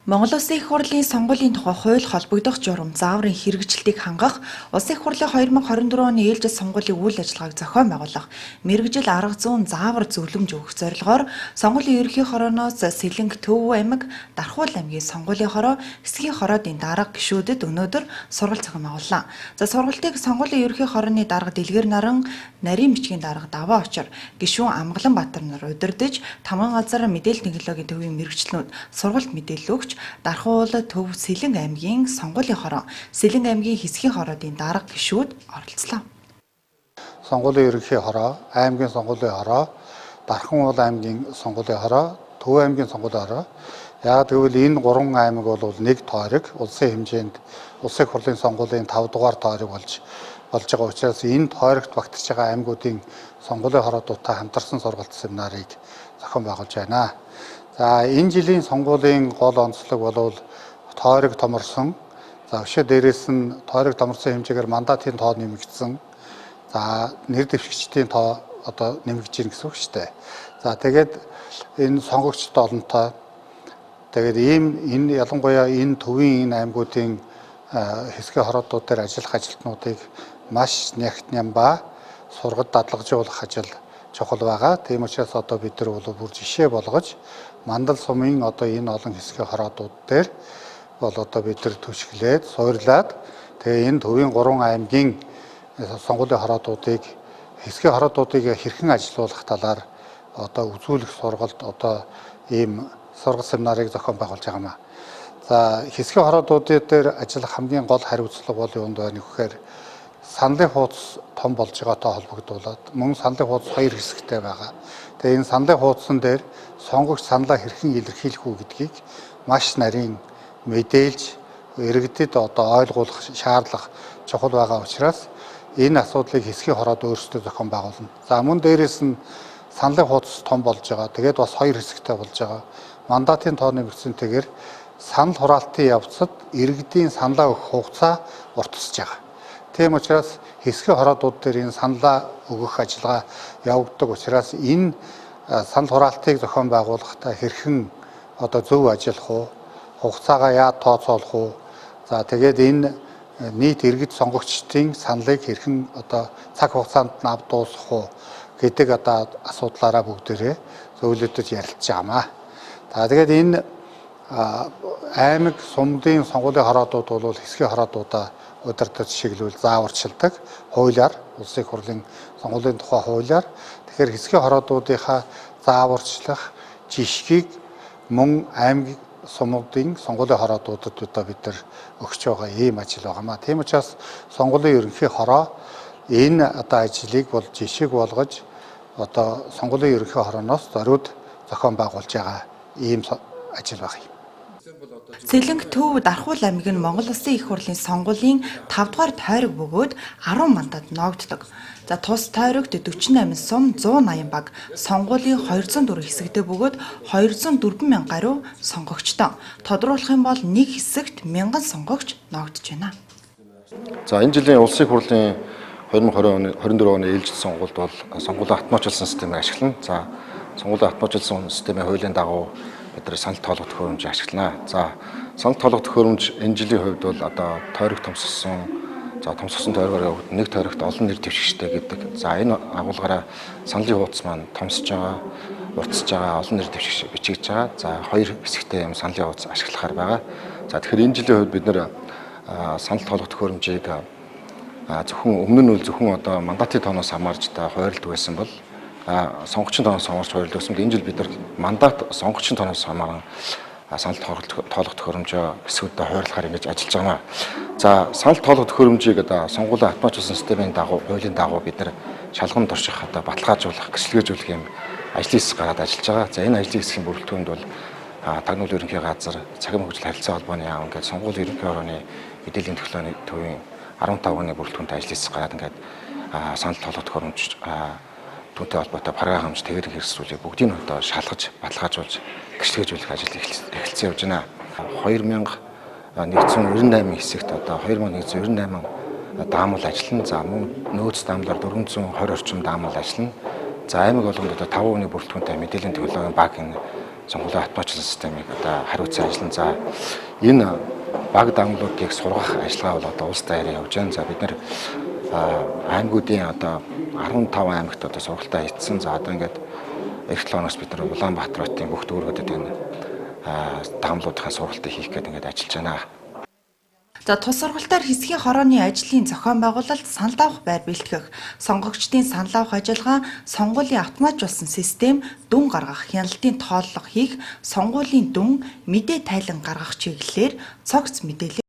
Монгол Улсын их хурлын сонгуулийн тухай хууль холбогдох журам зааврын хэрэгжилтийг хангах, Улсын их хурлын 2024 оны ээлжид сонгуулийн үйл ажиллагааг зохион байгуулах, мэргэжил арга зүйн заавар зөвлөмж өгөх зорилгоор сонгуулийн ерөнхий хорооноос Сэлэнг Төв аймаг, Дархуул аймгийн сонгуулийн хороо, Хэсгийн хороодын дарга гишүүдэд өнөөдөр сургалт зохион байгууллаа. За сургалтыг сонгуулийн ерөнхий хорооны дарга Дэлгэр Наран, Нарийн бичгийн дарга Даваа Очор, гишүүн Амгалан Баатар нар удирдаж, Тамган газар мэдээлэл технологийн төвийн мэргэжлэнүүд сургалт мэдээлэл өгч, Дархуул, Төв, Сэлэнг аймгийн сонгуулийн хороо, Сэлэнг аймгийн Хэсгийн хороодын дарга гишүүд оролцлоо. Сонгуулийн ерөнхий хороо, аймгийн сонгуулийн хороо, Дархуул аймгийн сонгуулийн хороо, Төв аймгийн сонгуулийн хороо. Яг тэгвэл энэ гурван аймаг бол нэг тойрог улсын хэмжээнд улсын их хурлын сонгуулийн 5 дугаар тойрог болж байгаа учраас энэ тойрогт багтаж байгаа аймагуудын сонгуулийн хороодуудтай хамтарсан сургалт семинарыг зохион байгуулж байна. За энэ жилийн сонгуулийн гол онцлог бол тойрог томорсон. За өшөө дээрээс нь тойрог томорсон хэмжээгээр мандатын тоо нэмэгдсэн. За нэр дэвшигчдийн тоо одоо нэмэгдэж байна гэсэн үг шүү дээ. За тэгээд энэ сонгогчд олонтой. Тэгээд энэ ялангуяа энэ төвийн энэ аймагуудын хэсгийн хороодууд дээр ажиллах ажилтнуудыг маш нягт нямбаа сургад дадлагжуулах ажил чухал байгаа. Тийм учраас одоо бид нар бол бүр жишээ болгож мандал сумын одоо энэ олон хэсгийн хороодууд дээр бол одоо бид нар түшиглээд суурлаад тэгээ энэ төвийн 3 аймгийн сонгуулийн хороодуудыг хэсгийн хороодуудыг хэрхэн ажилуулах талаар одоо үзүүлэх сургалт одоо ийм сургалт семинарыг зохион байгуулж байгаамаа. За хэсгийн хороодуудын дээр ажиллах хамгийн гол хариуцлага бол юунд байна гэхээр саналын хуудас том болж байгаатай холбогдуулаад мөн саналын хуудас 2 хэсэгтэй байгаа. Тэгээ энэ саналын хуудсан дээр сонгогч саналаа хэрхэн илэрхийлэх үү гэдгийг маш нарийн мэдээлж иргэдэд одоо ойлгуулах шаардлага чухал байгаа учраас энэ асуудлыг хэсгийн хороод өөрсдөө зохион байгуулна. За мөн дээрээс нь саналын хуудас том болж байгаа. Тэгээд бас 2 хэсэгтэй болж байгаа. Мандатын тоо нэмэгдсэнтэйгээр санал хураалтын явцад иргэдийн саналаа өгөх хугацаа уртсаж байгаа. Тийм учраас хэсгийн хороодууд дээр энэ саналаа өгөх ажиллагаа явагддаг учраас энэ санал хураалтыг зохион байгуулахдаа хэрхэн одоо зөв ажиллах уу, хугацаагаа яаж тооцоолох уу. За тэгээд энэ нийт иргэд сонгогчдын саналыг хэрхэн одоо цаг хугацаанд нь авд дуусгах уу гэдэг одоо асуудлаараа бүгдээрээ зөвлөдөж ярилцж байгаамаа. За тэгээд энэ аймаг сумдын сонгуулийн хороодууд бол хэсгийн хороодуудаа удирдах чиглүүл зааварчилдаг хуулиар улсын их хурлын сонгуулийн тухай хуулиар тэгэхээр хэсгийн хороодуудынхаа зааварчлах жишгийг мөн аймаг сумдын сонгуулийн хороодуудад одоо бид нар өгч байгаа ийм ажил байгаамаа. Тийм учраас сонгуулийн ерөнхий хороо энэ одоо ажлыг бол жишг болгож одоо сонгуулийн ерөнхий хорооноос зориуд зохион байгуулж байгаа ийм ажил байна. Сэлэнг Төв, Дархуул аймаг нь Монгол Улсын их хурлын сонгуулийн 5 дугаар тойрог бөгөөд 10 мандат ногддог. За тус тойрогт 48 сум 180 баг сонгуулийн 204 хэсэгтээ бөгөөд 204 мянга гаруй сонгогчтой. Тодруулах юм бол нэг хэсэгт 1000 сонгогч ногдож байна. За энэ жилийн Улсын их хурлын 2024 оны ээлжид сонгуульд бол сонгуулийн автоматжуулсан системийг ашиглана. За сонгуулийн автоматжуулсан системийн хуулийн дагуу бид нар санал тоолох төхөөрөмжийг ашиглана. За санал тоолох төхөөрөмж энэ жилийн хувьд бол одоо тойрог томсгсон, за томсгсон тойрогоор нэг тойрогт олон нэр дэвшигчтэй гэдэг. За энэ агуулгаараа саналын хуудас маань томсож байгаа, уртсаж байгаа, олон нэр дэвшигч бичигдэж байгаа. За 2 хэсэгтэй юм саналын хуудас ашиглахаар байгаа. За тэгэхээр энэ жилийн хувьд бид нар санал тоолох төхөөрөмжийг зөвхөн өмнө нь зөвхөн одоо мандатын тооноос хамаарч та хуваарлдаг байсан бол сонгогчийн тооноос хамаарч хуваарлдаг байсан бол энэ жил бид нар мандат сонгогчийн тооноос хамааран санал тоолох төхөөрөмжөө хэсгүүдэд хуваарлахаар ингэж ажиллаж байна. За санал тоолох төхөөрөмжийг одоо сонгуулийн автоматжуулсан системийн дагуу хуулийн дагуу бид нар шалгамд орших одоо баталгаажуулах, гэрчлэгжүүлэх юм ажлын хэсэг гараад ажиллаж байгаа. За энэ ажлын хэсгийн бүрэлдэхүүнд бол тагнуул ерөнхий газар, цахим хөгжил харилцаа холбооны яам ингээд сонгуулийн ерөнхий хорооны мэдээллийн технологийн төвийн 15 оны бүрэлдэхүүнтэй ажлын хэсэг гараад ингээд санал тоолох төхөөрөмж түүнтэй холбоотой програм хэмж тэгэрэг хэрэгсрүүлгийг бүгдийг нь одоо шалгаж, баталгаажуулж, гэрчлэгжүүлэх ажил эхэлсэн явж байна. 2198 хэсэгт одоо 2198 даамал ажиллана. За мөн нөөц даамлаар 420 орчим даамал ажиллана. За аймаг болгонд одоо 5 оны бүрэлдэхүүнтэй мэдээллийн технологийн баг энэ сонгуулийн автоматжуулсан системийг одоо хариуцсан ажиллана. За энэ баг даунлуудыг сургах ажиллагаа бол одоо улс даяараа явж байна. За бид нэр аймагуудын одоо 15 аймагт одоо сургалтаа хийсэн. За одоо ингээд эх 7 оноос бид нар Улаанбаатар хотын бүх дүүргүүдэд энэ даунлуудын сургалтыг хийх гэдэг ингээд ажиллаж байна. За тус сургалтаар хэсгийн хорооны ажлын зохион байгуулалт, санал авах байр бэлтгэх, сонгогчдын санал авах ажиллагаа, сонгуулийн автоматжуулсан систем, дүн гаргах, хяналтын тооллого хийх, сонгуулийн дүн, мэдээ тайлан гаргах чиглэлээр цогц мэдээлэл